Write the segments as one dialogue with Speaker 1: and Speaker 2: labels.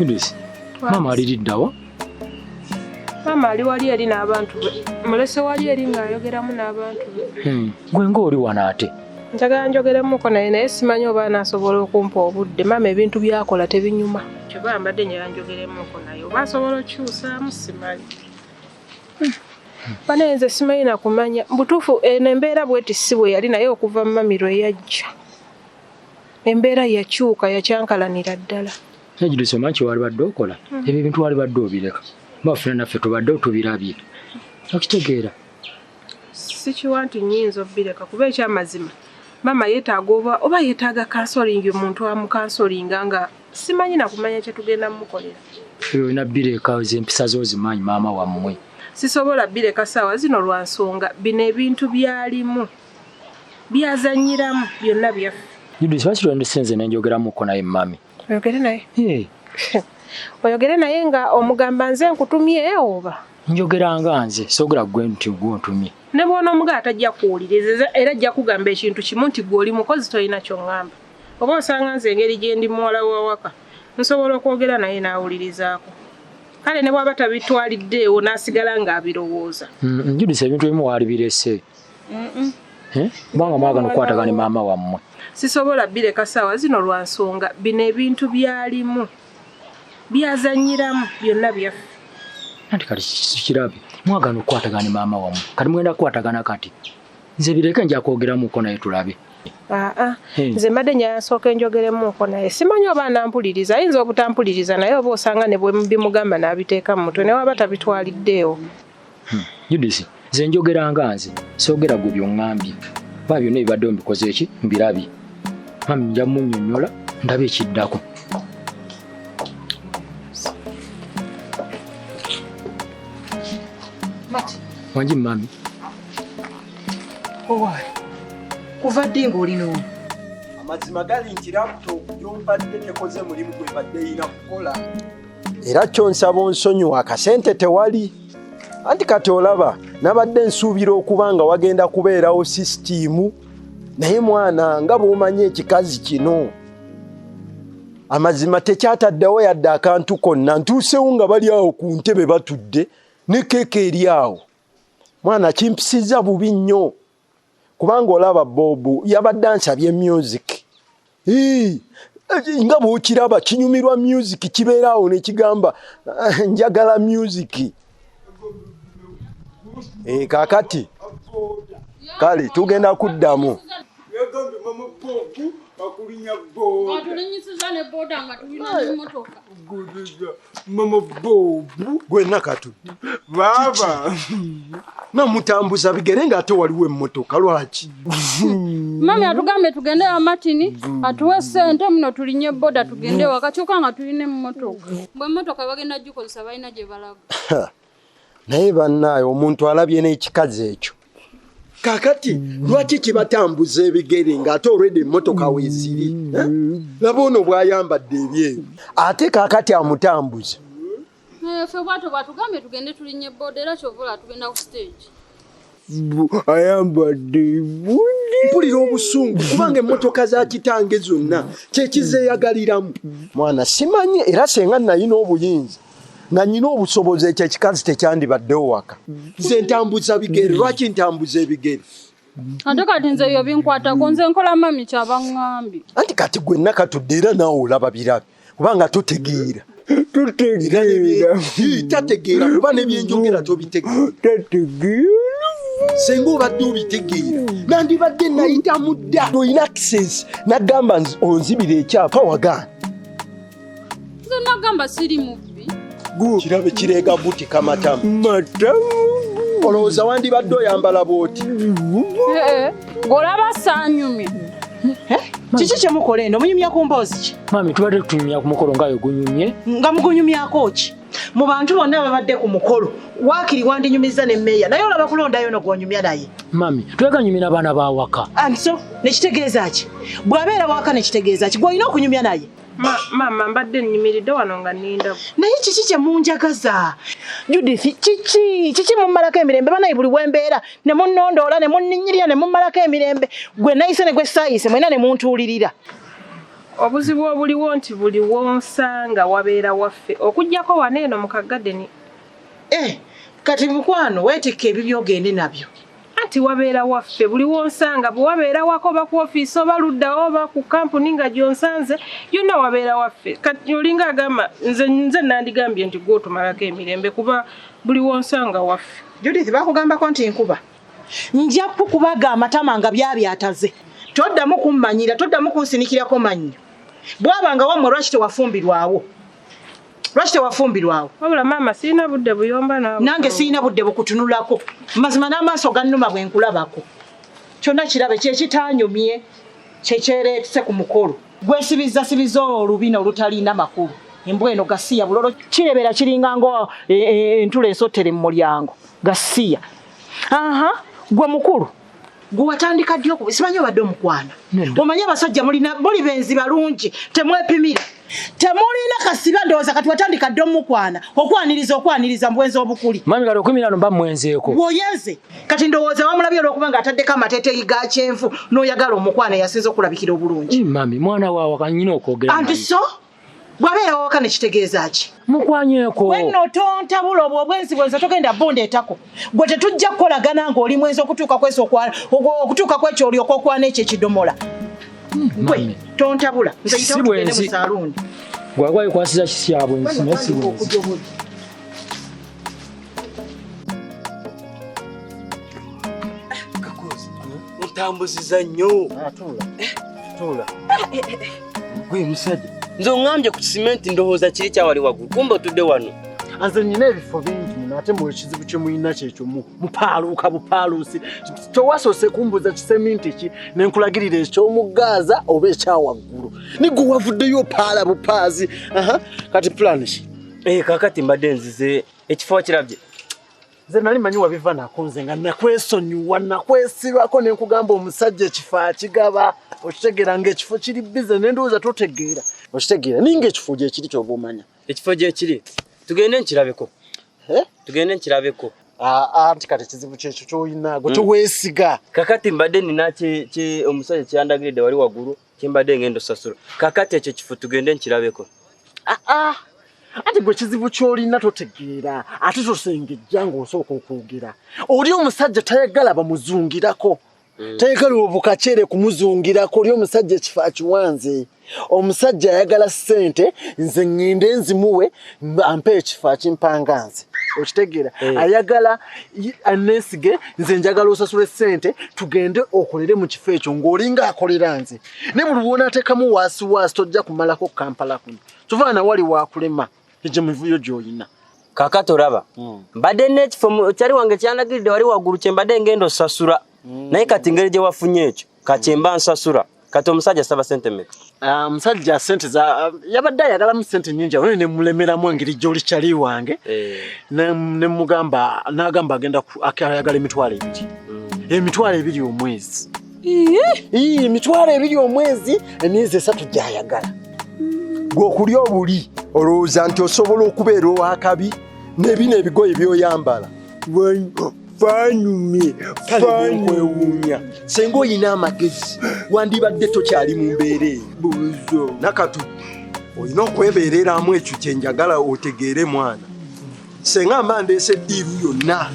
Speaker 1: Yudisi, mama aliriddawa?
Speaker 2: Mama ali wali eri n'abantu be. Mulese wali eri ng'ayogeramu n'abantu be.
Speaker 1: Gwe ng'oli wano ate?
Speaker 2: Njagala njogeremuko naye simanyi oba anaasobola okumpa obudde. Mama ebintu byakola tebinyuma. Kyova mbadde njagala njogeremuko naye oba asobola okyusaamu simanyi. Bane nze simanyi na kumanya. Butuufu embeera bweti si bwe yali naye okuva mami lwe yajja. Embeera yakyuka yakyankalanira ddala.
Speaker 1: Yudisi omanyi kye wali badde okola? Ebyo ebintu wali badde obireka. Bafuna naffe tubadde tubirabye. Okitegeera?
Speaker 2: Sikiwa nti nnyinza obireka kuba ekyamazima. Mama yeetaaga oba yeetaaga kansolingi omuntu amukansolinga nga simanyi na kumanya kye tugenda mukolera.
Speaker 1: Olina bireka empisa zo zimanyi maama wammwe.
Speaker 2: Sisobola bireka ssaawa zino lwa nsonga bino ebintu byalimu byazanyiramu byonna byaffe.
Speaker 1: Yudisi lwaki lwendisenze nenjogeramuko naye mami?
Speaker 2: Oyogere naye? Oyogere naye nga omugamba nze nkutumye oba?
Speaker 1: Njogeranga nze soogera gwe nti gw'ontumye.
Speaker 2: Ne bw'ona omugaa tajja kuwuliriza era ajja kugamba ekintu kimu nti gw'oli mukozi tolina ky'oŋŋamba. Oba osanga nze engeri gye ndi muwala w'awaka nsobola okwogera naye n'awulirizaako. Kale ne bw'aba tabitwaliddeewo n'asigala ng'abirowooza.
Speaker 1: Yudisi ebintu ebimu waali birese. Kubanga mwagala okukwatagana ne maama wammwe.
Speaker 2: Sisobola bireka ssaawa zino lwa nsonga bino ebintu byalimu byazanyiramu byonna byaffe.
Speaker 1: Anti kati kirabe mwagala okukwatagana ne maama wammwe kati mugenda kukwatagana kati nze bireke nja kwogeramuko naye tulabe.
Speaker 2: Nze mbadde njagala nsooke njogeremuko naye simanyi oba anampuliriza ayinza obutampuliriza naye oba osanga ne bwe bimugamba n'abiteeka mu mutwe ne waba tabitwaliddeewo.
Speaker 1: Yudisi nze njogeranga nze soogera gwe by'oŋŋambye ba byonna ebibaddewo mbikoze eki mbirabye. Mami nja munnyonnyola ndabe ekiddako.
Speaker 3: Mati.
Speaker 1: Wanji mami.
Speaker 3: Owaayi. Kuva ddi ng'olino?
Speaker 4: Amazima gali nti laptop gy'ompadde tekoze mulimu gwe mbadde yina kukola. Era kyonsaba onsonyiwa akasente tewali. Anti kati olaba nabadde nsuubira okuba nga wagenda kubeerawo sisitiimu naye mwana nga bw'omanyi ekikazi kino. Amazima tekyataddewo yadde akantu konna ntuusewo nga bali awo ku ntebe batudde ne keeke eri awo. Mwana kimpisizza bubi nnyo kubanga olaba Bobu yabadde ansabye music. Nga bw'okiraba kinyumirwa music kibeera awo ne kigamba njagala music. Kakati kale tugenda kuddamu. Mama Bobu gwe nakatu baba namutambuza bigere nga ate waliwo emmotoka lwaki?
Speaker 5: Mami atugambe tugende amatini atuwe sente muno tulinye boda tugende wakakyuka nga tuline emmotoka bwe emmotoka bagenda gikozesa balina gye balaga.
Speaker 4: Naye bannaaye omuntu alabye n'ekikazi ekyo kakati lwaki kibatambuza ebigere ng'ate already emmotoka weeziri? Laba ono bw'ayambadde ebyeru ate kakati amutambuza.
Speaker 5: Ffe bwato bwatugambe tugende tulinye boda era kyovola tugenda ku stage.
Speaker 4: Ayambadde bundi mpulira obusungu kubanga emmotoka za kitange zonna kyekizeeyagaliramu. Mwana simanyi era senga nalina obuyinza nga nnyina obusobozi ekyo ekikazi tekyandibaddewo waka. Nze ntambuza bigere lwaki ntambuza ebigere?
Speaker 5: Ate kati nze ebyo binkwatako nze nkola mami kyabaŋŋambye.
Speaker 4: Anti kati gwe nakatudde era naawe olaba birabe kubanga totegeera. Tategeera kuba nebyenjogera tobitegeera. Senga obadde obitegeera nandibadde nayita mudda olina access nagamba onzibira ekyapa wagaana.
Speaker 5: Nze nagamba siri mubbi.
Speaker 4: Kirabe kireega buti kamatamu. Olowooza wandibadde oyambala bwoti?
Speaker 5: Ng'olaba saanyumye.
Speaker 3: Kiki kye mukola eno munyumya ku mboozi ki?
Speaker 1: Mami tubadde tunyumya ku mukolo ngayo gunyumye.
Speaker 3: Nga mugunyumyako ki? Mu bantu bonna babadde ku mukolo waakiri wandinyumiza ne mmeeya naye olaba kulondayo no gwonyumya naye.
Speaker 1: Mami tweganyumira abaana ba waka.
Speaker 3: Anso nekitegeeza ki? Bw'abeera waka nekitegeeza ki? Gw'olina okunyumya naye.
Speaker 2: Mama mbadde nnyimiridde wano nga ninda.
Speaker 3: Naye kiki kye munjagaza? Judith kiki mummalako emirembe banayi buli bwembeera ne munnondoola ne munninyirira ne mummalako emirembe gwe nayise ne gwe saayise mwena ne muntuulirira.
Speaker 2: obuzibu obuliwo nti buli wonsanga wabeera waffe okujjako waneeno mu kagadeni.
Speaker 3: Kati mukwano weetikka ebyo byogende nabyo.
Speaker 2: Anti wabeera waffe buli wonsanga bwe wabeera wako oba ku ofiisi oba ludda oba ku kampuni nga gyonsanze yonna wabeera waffe. Kati olinga agamba nze nandigambye nti gwe otumalako emirembe kuba buli wonsanga waffe.
Speaker 3: Judith bakugambako nti nkuba. Nja kukubaga amatama nga byabyataze. Toddamu kummanyira, toddamu kunsinikirako mannyo. Bwabanga wamwe lwaki tewafumbirwawo? Lwaki tewafumbirwawo?
Speaker 2: Wabula maama sirina budde buyomba nawe.
Speaker 3: Nange sirina budde bukutunulako. Mazima n'amaaso gannuma bwe nkulabako. Kyonna kirabe kyekitanyumye kyekyereetese ku mukolo. Gwesibiza olubina olutalina makulu. Embwa eno gasiya bulolo kirebera kiringa ngo entula esottere mu mulyango. Gasiya. Gwe mukulu. Gwe watandika ddi simanyi obadde omukwana. Omanyi abasajja muli benzi balungi temwepimira. Temulina kasiba ndowooza kati watandika ddi omukwana okwaniriza mbwenzi obukuli.
Speaker 1: Mami kati 15 mba mwenzeeko.
Speaker 3: Woyenze kati ndowooza wamulabye olw'okuba ng'ataddeko amateeteyi ga kyenvu n'oyagala omukwana yasinza okulabikira obulungi.
Speaker 1: Mami mwana waawe kanyina okwogera.
Speaker 3: Anti so bwabeera wawaka ne kitegeeza ki?
Speaker 1: Mukwanyeeko.
Speaker 3: Wenno tontabula obwo obwenzi bwenza togenda bondeetako. Gwe tetujja kukolagana ng'oli mwenzi okutuuka kwekyo olyoka okwana ekyo ekidomola. Gwe tontabula nze yitawo tugende mu saaluuni.
Speaker 1: Gwagwayo kwasiza kisyabwe nsi.
Speaker 6: Ntambuziza nnyo. Tula. Gwe musajja. Nze ongambye ku cement ndowooza kiri kyawali waggulu. Kumbe otudde wano.
Speaker 4: Anze nyina ebifo bingi muno ate mu ekizibu kye muyina kyekyo mupaaluuka bupaaluusi. Towasoose kumbuuza kiseminti ki ne nkulagirira eky'omugaaza oba ekyawaggulu. Nigwe wavuddeyo opaala bupaazi. Kati plan ki?
Speaker 6: Kakati mbadde nzize ekifo kirabye.
Speaker 4: Nze nali manyi wabiva nako nze nga nakwesonyiwa nakwesibako ne nkugamba omusajja ekifo akigaba. Okitegeera ng'ekifo kiri bize n'endowooza totegeera. Okitegeera ninga ekifo gye kiri ky'oba omanya.
Speaker 6: Ekifo gye kiri. Tugende nkirabeko. Tugende nkirabeko.
Speaker 4: Anti kati kizibu kyekyo ky'oyina gwe toweesiga.
Speaker 6: Kakati mbadde nina omusajja kyandagiridde wali waggulu kye mbadde ngenda osasula. Kakati ekyo kifo tugende nkirabeko.
Speaker 4: Ati gwe kizibu ky'olina totegeera ate tosengejja ng'osooka okwogera. Oli omusajja tayagala bamuzungirako. Tayagala obukacere kumuzungirako. Oli omusajja ekifo akiwanze. Omusajja ayagala ssente nze ngende nzimuwe ampe ekifo akimpanga nze. Okitegeera ayagala anesige nze njagala osasule ssente tugende okolere mu kifo ekyo ng'olinga akolera nze. Ne buli w'onaateekamu waasi tojja kumalako Kampala kuno. Tuvaana wali waakulema egyo mivuyo gy'olina.
Speaker 6: Kakati olaba mbadde n'ekifo kyali wange kyandagiridde wali waggulu kye mbadde ngenda osasula. Naye kati ngeri gye wafunye ekyo kati mba nsasula. Kati omusajja saba ssente mmeka?
Speaker 4: Musajja ssente yabadde ayagalamu ssente nnyingi awo ne mulemeramu engeri gy'oli kyali wange. Ne mugamba n'agamba agenda ayagala emitwalo 2. Emitwalo 2 omwezi. Emitwalo 2 omwezi emyezi 3 gy'ayagala.
Speaker 7: Gwe okulya obuli olowooza nti osobola okubeera ow'akabi n'ebino ebigoye by'oyambala. Fanyumye kwewuunya senga oyina amagezi wandibadde tokyali mu mbeera eyo. Nakatu olina okwebeereramu ekyo kye njagala otegeere mwana. Senga mba ndeese eddiiru yonna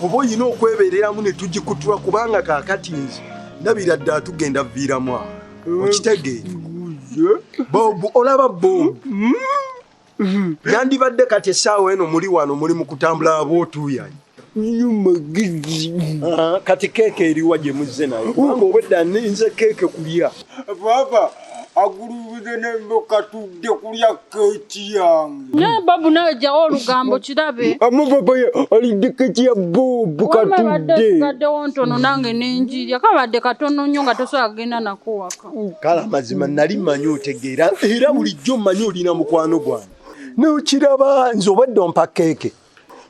Speaker 7: oba oyina okwebeereramu ne tugikutula kubanga kaakati nze ndabira ddala tugenda viiramu awo. Okitegeere Bobu olaba Bobu. Yandibadde kati essaawa eno muli wano muli mu kutambula abootuuyanyi. Kati keeke eriwa gye muzze nayo kubanga obwedda nninze keeke kulya.
Speaker 8: Baba agulubize n'emboka tudde kulya keeki yange.
Speaker 5: Ne babu nawe jjawo olugambo kirabe.
Speaker 8: Baba alidde keeki ya Bobu katudde.
Speaker 5: Wabadde gaddewo ntono nange n'enjirya kabadde katono nnyo nga tosobola kugenda nako waka.
Speaker 7: Kale amazima nali mmanyi otegeera era bulijjo mmanyi olina mukwano gwange. N'okiraba nze obwedda ompa keeke.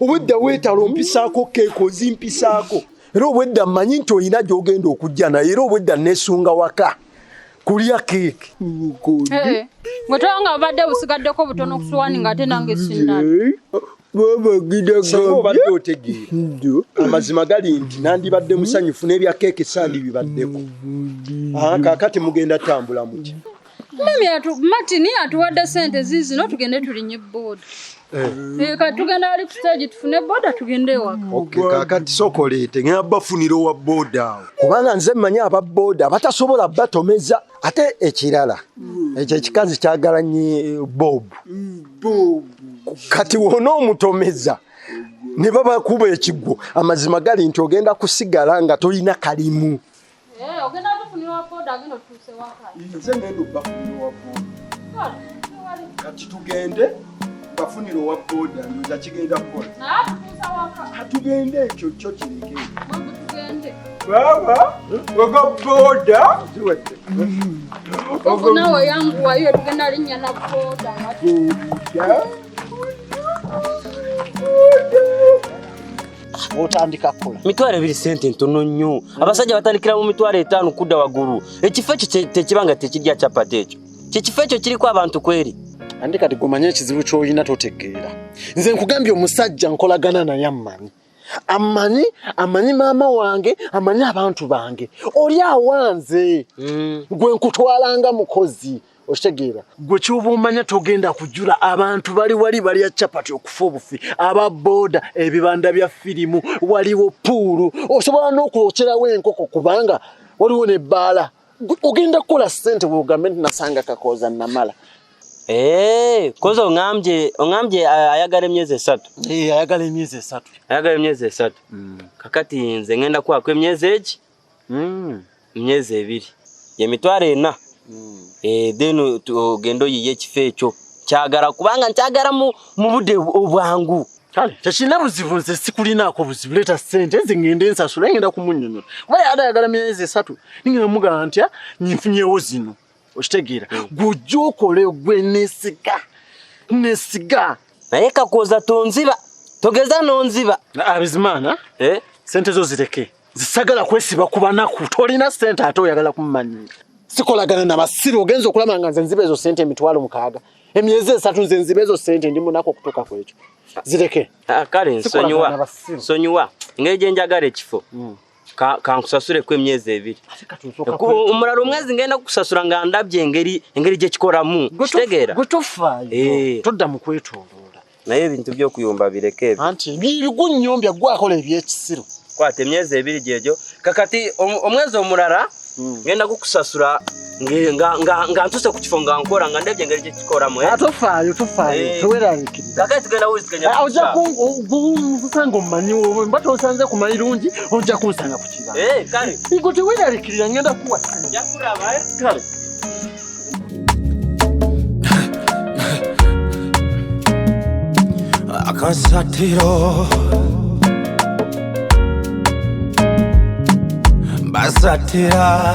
Speaker 7: Obwedda weetala ompisaako keeke ozimpisaako. Era obwedda mmanyi nti olina gy'ogenda okujja naye era obwedda neesunga waka kulya keeke.
Speaker 5: Gwe tolanga obadde busigaddeko butono ku suwaani ng'ate nange sinnali.
Speaker 7: Senga obadde otegeera amazima gali nti nandibadde musanyufu n'ebya keeke sandi bibaddeko. Kaakati mugenda tambula muti.
Speaker 5: Mami Martini atuwadde sente zizino tugende tulinye boda. Tugenda ali ku stage tufune boda tugende waka.
Speaker 7: Okay, kakati sokolete ngenda bafunira wa boda. Kubanga nze manya aba boda batasobola batomeza ate ekirala. Ekyo kikazi kyagala nyi Bob. Kati wono omutomeza. Ne baba kuba ekigwo amazima gali nti ogenda kusigala nga tolina kalimu.
Speaker 5: Ogenda tufunira boda agenda tuse waka.
Speaker 7: Nze ngendo bafunira wa boda. Kati tugende bafunira wa boda ndoza kigenda kukola.
Speaker 5: Tusa waka.
Speaker 7: Tugende ekyo kyo kireke.
Speaker 5: Tugende.
Speaker 8: Baba, waka boda.
Speaker 5: Nawe yangu wayo tugenda linya na boda.
Speaker 9: Otandika kola.
Speaker 6: Mitware biri sente ntono nnyo. Abasajja batandikira mu mitware 5 kudda waguru. Ekifo tekibanga tekirya chapati ekyo. Kifo ekyo kiriko abantu kweri.
Speaker 9: Andika tigomanya ekizibu ky'olina totegeera. Nze nkugambye omusajja nkolagana naye amanyi maama wange, amanyi abantu bange. Oli awanze. Gwe nkutwalanga mukozi. Oshtegera gwe kyobumanya togenda kujula abantu bali wali ya chapati okufa obufi aba boda ebibanda bya filimu waliwo puulu osobola n'okwokerawo enkoko kubanga waliwo ne bbaala ogenda kukola sente bw'ogambe nti nasanga kakoza namala.
Speaker 6: Koza ongambye ayagala emyezi 3.
Speaker 9: Ayagala emyezi 3.
Speaker 6: Ayagala emyezi 3. Kakati nze ngenda kwako emyezi egi? Emyezi 2. Ye mitware 4. Then ogendo yiye ekifo ekyo kyagala kubanga nkyagala mu budde obwangu.
Speaker 9: Kale tekina buzibu nze sikulinaako buzibu leeta sente zingende nsasula ngenda kumunyonyola. Waya ayagala emyezi 3 ningenda mugamba nti nfunyewo zino. Oshtegera gujja okole gwe nesiga
Speaker 6: naye kakoza tonziba togeza nonziba
Speaker 9: abizimana sente zo zireke zisagala kwesiba kuba naku tolina sente ate oyagala kumanyira sikolagana n'abasiru ogenza okulama nga nze nziba ezo sente emitwalo 6 emyezi 3 nze nziba ezo sente ndi munako okutuuka ku ekyo zireke.
Speaker 6: Kale nsonyiwa ngeje njagala ekifo kankusasure ku emyezi 2. Omulalo omwezi ngenda kusasura nga ndabye engeri gye kikoramu kitegeera
Speaker 9: gotofayo todda mu kwetoloola
Speaker 6: naye ebintu by'okuyomba bireke
Speaker 9: anti bigunnyombya gwakola ebyekisiru
Speaker 6: kwate emyezi 2 gyejo kakati omwezi omulala ngenda kukusasura nga ntuse ku kifo nga nkora nga ndabye engeri gye kikoramu
Speaker 9: tofayo towerarikirira
Speaker 6: kakati tugenda wiziganya
Speaker 9: ojja kusanga omumanyiwo mbata osanze ku mayirungi ojja kunsanga ku kibanga
Speaker 6: kale
Speaker 9: igo tewerarikirira ngenda kuwa
Speaker 6: njakuraba
Speaker 9: kale
Speaker 10: AKASATTIRO basatira